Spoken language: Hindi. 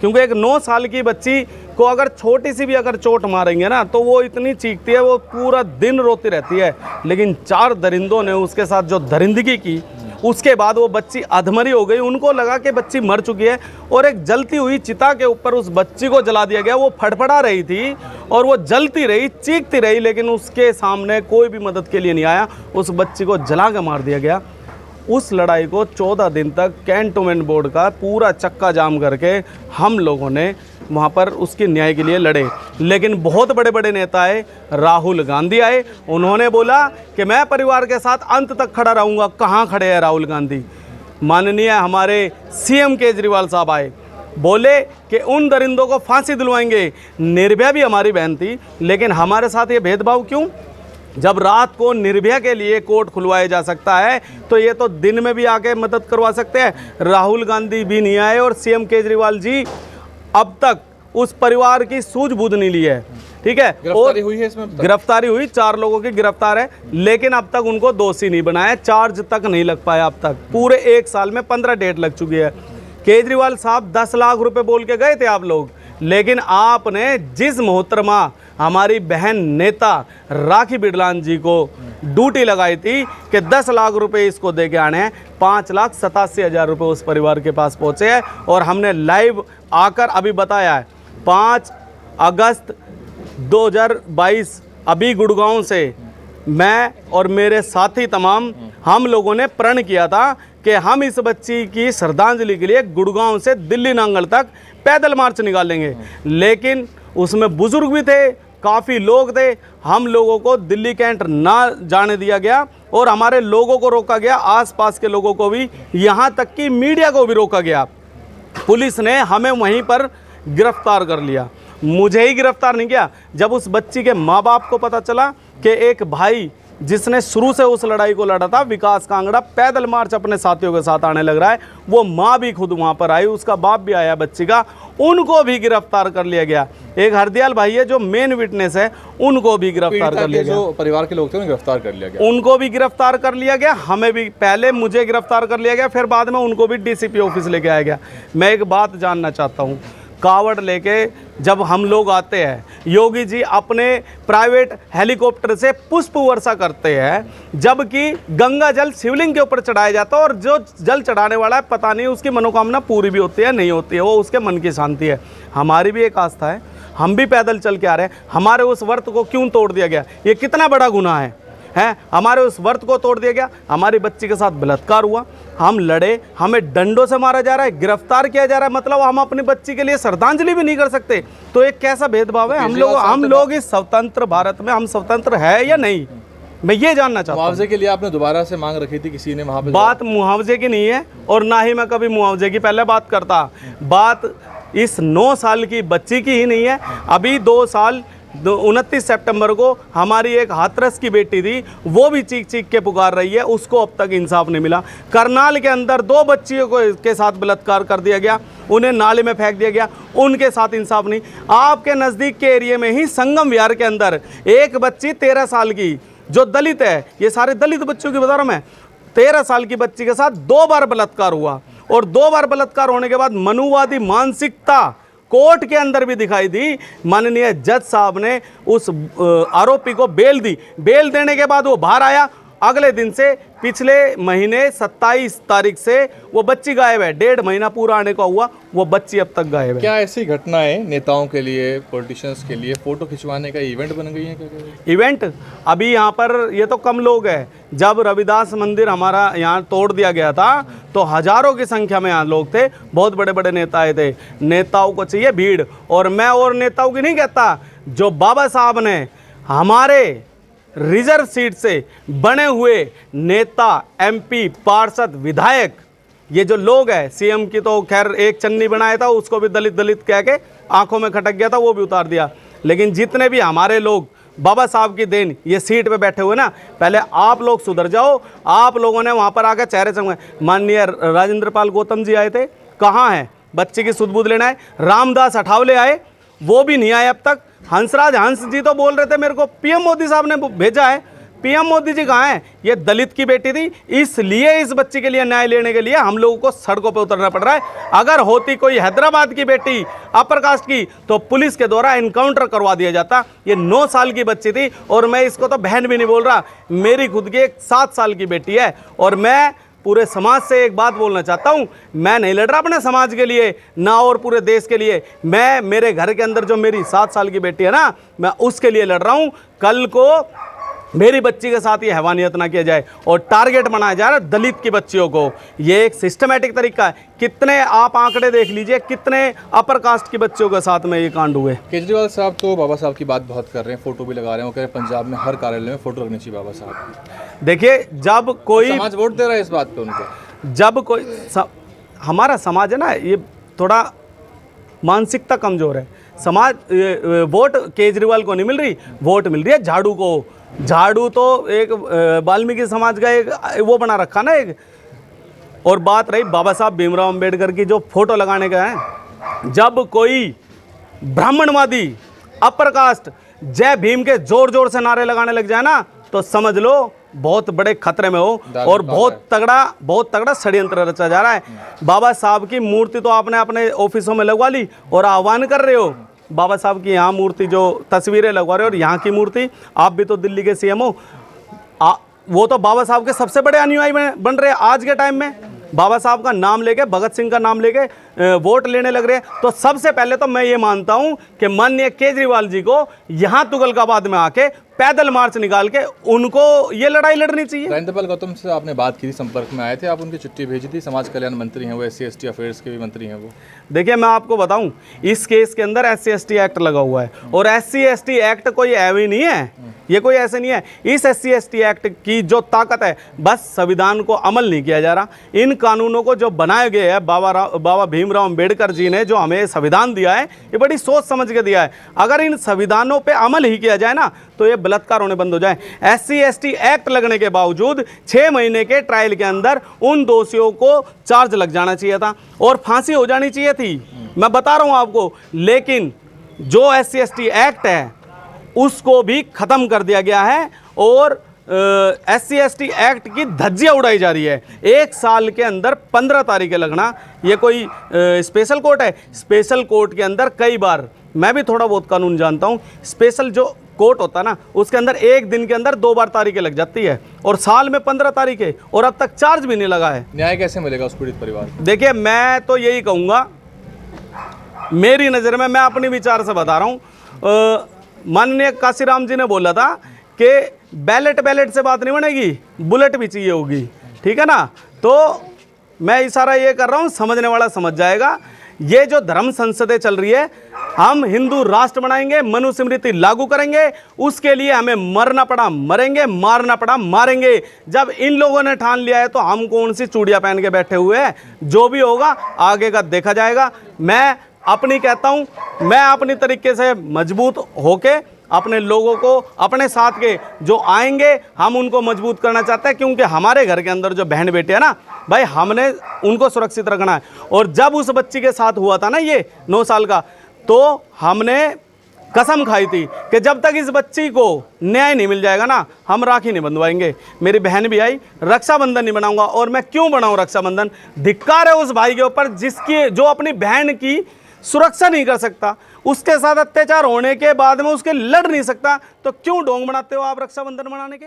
क्योंकि एक 9 साल की बच्ची को अगर छोटी सी भी अगर चोट मारेंगे ना तो वो इतनी चीखती है, वो पूरा दिन रोती रहती है। लेकिन 4 दरिंदों ने उसके साथ जो दरिंदगी की, उसके बाद वो बच्ची अधमरी हो गई। उनको लगा कि बच्ची मर चुकी है और एक जलती हुई चिता के ऊपर उस बच्ची को जला दिया गया। वो फड़फड़ा रही थी और वो जलती रही, चीखती रही, लेकिन उसके सामने कोई भी मदद के लिए नहीं आया। उस बच्ची को जला के मार दिया गया। उस लड़ाई को 14 दिन तक कैंटोनमेंट बोर्ड का पूरा चक्का जाम करके हम लोगों ने वहाँ पर उसके न्याय के लिए लड़े। लेकिन बहुत बड़े बड़े नेता आए, राहुल गांधी आए, उन्होंने बोला कि मैं परिवार के साथ अंत तक खड़ा रहूँगा। कहाँ खड़े हैं राहुल गांधी? माननीय हमारे सीएम केजरीवाल साहब आए, बोले कि उन दरिंदों को फांसी दिलवाएंगे। निर्भया भी हमारी बहन थी, लेकिन हमारे साथ ये भेदभाव क्यों? जब रात को निर्भया के लिए कोर्ट खुलवाया जा सकता है तो ये तो दिन में भी आके मदद करवा सकते हैं। राहुल गांधी भी नहीं आए और सीएम केजरीवाल जी अब तक उस परिवार की सूझबूझ नहीं ली है। ठीक है, गिरफ्तारी हुई है इसमें? गिरफ्तारी हुई, 4 लोगों की गिरफ्तार है, लेकिन अब तक उनको दोषी नहीं बनाया। चार्ज तक नहीं लग पाया अब तक। पूरे 1 साल में 15 डेट लग चुकी है। केजरीवाल साहब 10 लाख रुपए बोल के गए थे आप लोग, लेकिन आपने जिस मोहतरमा हमारी बहन नेता राखी बिरलान जी को ड्यूटी लगाई थी कि 10 लाख रुपए इसको दे के आने हैं, 5,87,000 रुपये उस परिवार के पास पहुंचे हैं। और हमने लाइव आकर अभी बताया है 5 अगस्त 2022 अभी गुड़गांव से मैं और मेरे साथी तमाम हम लोगों ने प्रण किया था कि हम इस बच्ची की श्रद्धांजलि के लिए गुड़गांव से दिल्ली नांगल तक पैदल मार्च निकालेंगे। लेकिन उसमें बुजुर्ग भी थे, काफ़ी लोग थे। हम लोगों को दिल्ली कैंट ना जाने दिया गया और हमारे लोगों को रोका गया, आसपास के लोगों को भी, यहाँ तक कि मीडिया को भी रोका गया। पुलिस ने हमें वहीं पर गिरफ्तार कर लिया। मुझे ही गिरफ्तार नहीं किया। जब उस बच्ची के माँ बाप को पता चला कि एक भाई जिसने शुरू से उस लड़ाई को लड़ा था, विकास कांगड़ा, पैदल मार्च अपने साथियों के साथ आने लग रहा है, वो माँ भी खुद वहाँ पर आई, उसका बाप भी आया बच्ची का, उनको भी गिरफ्तार कर लिया गया। एक हरदयाल भाई है जो मेन विटनेस है, उनको भी गिरफ्तार कर लिया गया। जो परिवार के लोग थे उन्हें गिरफ्तार कर लिया गया, उनको भी गिरफ्तार कर लिया गया। हमें भी, पहले मुझे गिरफ्तार कर लिया गया, फिर बाद में उनको भी डीसीपी ऑफिस लेके आया गया। मैं एक बात जानना चाहता हूँ, कावड़ लेके जब हम लोग आते हैं, योगी जी अपने प्राइवेट हेलीकॉप्टर से पुष्प वर्षा करते हैं, जबकि गंगा जल शिवलिंग के ऊपर चढ़ाया जाता है और जो जल चढ़ाने वाला है पता नहीं उसकी मनोकामना पूरी भी होती है नहीं होती है, वो उसके मन की शांति है। हमारी भी एक आस्था है, हम भी पैदल चल के आ रहे हैं। हमारे उस व्रत को क्यों तोड़ दिया गया? ये कितना बड़ा गुनाह है? हमारे उस व्रत को तोड़ दिया गया। हमारी बच्ची के साथ बलात्कार हुआ, हम लड़े, हमें डंडों से मारा जा रहा है, गिरफ्तार किया जा रहा है, मतलब हम अपनी बच्ची के लिए श्रद्धांजलि भी नहीं कर सकते। तो एक कैसा भेदभाव है? हम लोग इस स्वतंत्र भारत में हम स्वतंत्र है या नहीं, मैं ये जानना चाहता हूँ। मुआवजे के लिए आपने दोबारा से मांग रखी थी, किसी ने वहाँ पे? बात मुआवजे की नहीं है और ना ही मैं कभी मुआवजे की पहले बात करता। बात इस 9 साल की बच्ची की ही नहीं है। अभी 2 साल 29 सितंबर को हमारी एक हाथरस की बेटी थी, वो भी चीख चीख के पुकार रही है, उसको अब तक इंसाफ नहीं मिला। करनाल के अंदर 2 बच्चियों को के साथ बलात्कार कर दिया गया, उन्हें नाले में फेंक दिया गया, उनके साथ इंसाफ नहीं। आपके नज़दीक के एरिया में ही संगम विहार के अंदर एक बच्ची 13 साल की जो दलित है, ये सारे दलित बच्चों की बता रहा हूं मैं, 13 साल की बच्ची के साथ 2 बार बलात्कार हुआ और 2 बार बलात्कार होने के बाद मनुवादी मानसिकता कोर्ट के अंदर भी दिखाई दी। माननीय जज साहब ने उस आरोपी को बेल दी। बेल देने के बाद वो बाहर आया, अगले दिन से पिछले महीने 27 तारीख से वो बच्ची गायब है। 1.5 महीना पूरा आने का हुआ, वो बच्ची अब तक गायब है। क्या ऐसी घटनाएं नेताओं के लिए, पॉलिटिशियंस के लिए फोटो खिंचवाने का इवेंट बन गई है? क्या इवेंट? अभी यहाँ पर ये तो कम लोग हैं। जब रविदास मंदिर हमारा यहाँ तोड़ दिया गया था तो हजारों की संख्या में यहाँ लोग थे, बहुत बड़े बड़े नेता आए थे। नेताओं को चाहिए भीड़, और मैं और नेताओं की नहीं कहता, जो बाबा साहब ने हमारे रिजर्व सीट से बने हुए नेता, एमपी, पार्षद, विधायक, ये जो लोग हैं, सीएम की तो खैर एक चन्नी बनाया था, उसको भी दलित दलित कह के आंखों में खटक गया था, वो भी उतार दिया। लेकिन जितने भी हमारे लोग बाबा साहब की देन ये सीट पे बैठे हुए ना, पहले आप लोग सुधर जाओ। आप लोगों ने वहाँ पर आकर चेहरे चमकाए। माननीय राजेंद्र पाल गौतम जी आए थे, कहाँ हैं? बच्चे की सुध-बुध लेना है। रामदास अठावले आए, वो भी नहीं आए अब तक। हंसराज हंस जी तो बोल रहे थे मेरे को पीएम मोदी साहब ने भेजा है, पीएम मोदी जी कहाँ हैं? ये दलित की बेटी थी, इसलिए इस बच्ची के लिए न्याय लेने के लिए हम लोगों को सड़कों पे उतरना पड़ रहा है। अगर होती कोई हैदराबाद की बेटी अपर कास्ट की तो पुलिस के द्वारा एनकाउंटर करवा दिया जाता। ये 9 साल की बच्ची थी और मैं इसको तो बहन भी नहीं बोल रहा, मेरी खुद की एक 7 साल की बेटी है। और मैं पूरे समाज से एक बात बोलना चाहता हूं, मैं नहीं लड़ रहा अपने समाज के लिए ना और पूरे देश के लिए, मैं मेरे घर के अंदर जो मेरी 7 साल की बेटी है ना, मैं उसके लिए लड़ रहा हूं। कल को मेरी बच्ची के साथ ये हैवानियत ना किया जाए और टारगेट बनाया जा रहा है दलित की बच्चियों को। ये एक सिस्टमेटिक तरीका है। कितने आप आंकड़े देख लीजिए, कितने अपर कास्ट की बच्चियों के साथ में ये कांड हुए। केजरीवाल साहब तो बाबा साहब की बात बहुत कर रहे हैं, फोटो भी लगा रहे हैं, वो कह रहे हैं पंजाब में हर कार्यालय में फोटो रखनी चाहिए बाबा साहब की। देखिए, जब कोई समाज वोट दे रहा है इस बात पे उनको, जब कोई हमारा समाज है ना, ये थोड़ा मानसिकता कमजोर है। समाज वोट केजरीवाल को नहीं मिल रही, वोट मिल रही है झाड़ू को। झाड़ू तो एक वाल्मीकि समाज का एक वो बना रखा ना एक। और बात रही बाबा साहब भीमराव अंबेडकर की जो फोटो लगाने का है, जब कोई ब्राह्मणवादी अपर कास्ट जय भीम के जोर जोर से नारे लगाने लग जाए ना, तो समझ लो बहुत बड़े खतरे में हो और बहुत तगड़ा षड्यंत्र रचा जा रहा है। बाबा साहब की मूर्ति तो आपने अपने ऑफिसों में लगवा ली और आह्वान कर रहे हो बाबा साहब की यहाँ मूर्ति जो तस्वीरें लगवा रहे हो, और यहाँ की मूर्ति, आप भी तो दिल्ली के सीएम हो, वो तो बाबा साहब के सबसे बड़े अनुयायी बन रहे हैं आज के टाइम में। बाबा साहब का नाम लेके, भगत सिंह का नाम लेके वोट लेने लग रहे हैं। तो सबसे पहले तो मैं ये मानता हूं कि माननीय केजरीवाल जी को यहाँ तुगलकाबाद में आके पैदल मार्च निकाल के उनको ये लड़ाई लड़नी चाहिए। राजेंद्र गौतम से आपने बात की थी, संपर्क में आए थे आप, उनकी चिट्ठी भेजी थी, समाज कल्याण मंत्री हैं वो, SC/ST अफेयर्स के भी मंत्री हैं वो। देखिए, मैं आपको बताऊं, इस केस के अंदर SC/ST एक्ट लगा हुआ है और SC/ST एक्ट कोई ऐवी नहीं है, ये कोई ऐसे नहीं है। इस SC/ST एक्ट की जो ताकत है, बस संविधान को अमल नहीं किया जा रहा। इन कानूनों को जो बनाए गए हैं बाबा भीमराव अंबेडकर जी ने जो हमें संविधान दिया है, ये बड़ी सोच समझ के दिया है। अगर इन संविधानों पे अमल ही किया जाए ना, तो ये बलात्कार होने बंद हो जाए। SC/ST एक्ट लगने के बावजूद 6 महीने के ट्रायल के अंदर उन दोषियों को चार्ज लग जाना चाहिए था और फांसी हो जानी चाहिए थी, मैं बता रहा हूं आपको। लेकिन जो SC/ST एक्ट है उसको भी खत्म कर दिया गया है और SC/ST एक्ट की धज्जियां उड़ाई जा रही है। 1 साल के अंदर 15 तारीखें लगना, ये कोई स्पेशल कोर्ट है? स्पेशल कोर्ट के अंदर कई बार, मैं भी थोड़ा बहुत कानून जानता हूं, स्पेशल जो कोर्ट होता है ना, उसके अंदर 1 दिन के अंदर 2 बार तारीखें लग जाती है और साल में 15 तारीखें, और अब तक चार्ज भी नहीं लगा है। न्याय कैसे मिलेगा उस पीड़ित परिवार को? देखिए, मैं तो यही कहूँगा, मेरी नज़र में, मैं अपने विचार से बता रहा हूँ, माननीय काशीराम जी ने बोला था कि बैलेट से बात नहीं बनेगी, बुलेट भी चाहिए होगी, ठीक है ना। तो मैं इशारा ये कर रहा हूँ, समझने वाला समझ जाएगा। ये जो धर्म संसदें चल रही है, हम हिंदू राष्ट्र बनाएंगे, मनुस्मृति लागू करेंगे, उसके लिए हमें मरना पड़ा मरेंगे, मारना पड़ा मारेंगे। जब इन लोगों ने ठान लिया है तो हम कौन सी चूड़ियाँ पहन के बैठे हुए हैं? जो भी होगा आगे का देखा जाएगा। मैं अपनी कहता हूँ, मैं अपनी तरीके से मजबूत होके अपने लोगों को, अपने साथ के जो आएंगे, हम उनको मजबूत करना चाहते हैं, क्योंकि हमारे घर के अंदर जो बहन बेटे हैं ना भाई, हमने उनको सुरक्षित रखना है। और जब उस बच्ची के साथ हुआ था ना ये 9 साल का, तो हमने कसम खाई थी कि जब तक इस बच्ची को न्याय नहीं मिल जाएगा ना, हम राखी नहीं बंधवाएंगे। मेरी बहन भी आई, रक्षाबंधन नहीं बनाऊंगा। और मैं क्यों बनाऊं रक्षाबंधन? धिक्कार है उस भाई के ऊपर जो अपनी बहन की सुरक्षा नहीं कर सकता, उसके साथ अत्याचार होने के बाद में उसके लड़ नहीं सकता, तो क्यों ढोंग बनाते हो आप रक्षाबंधन मनाने के?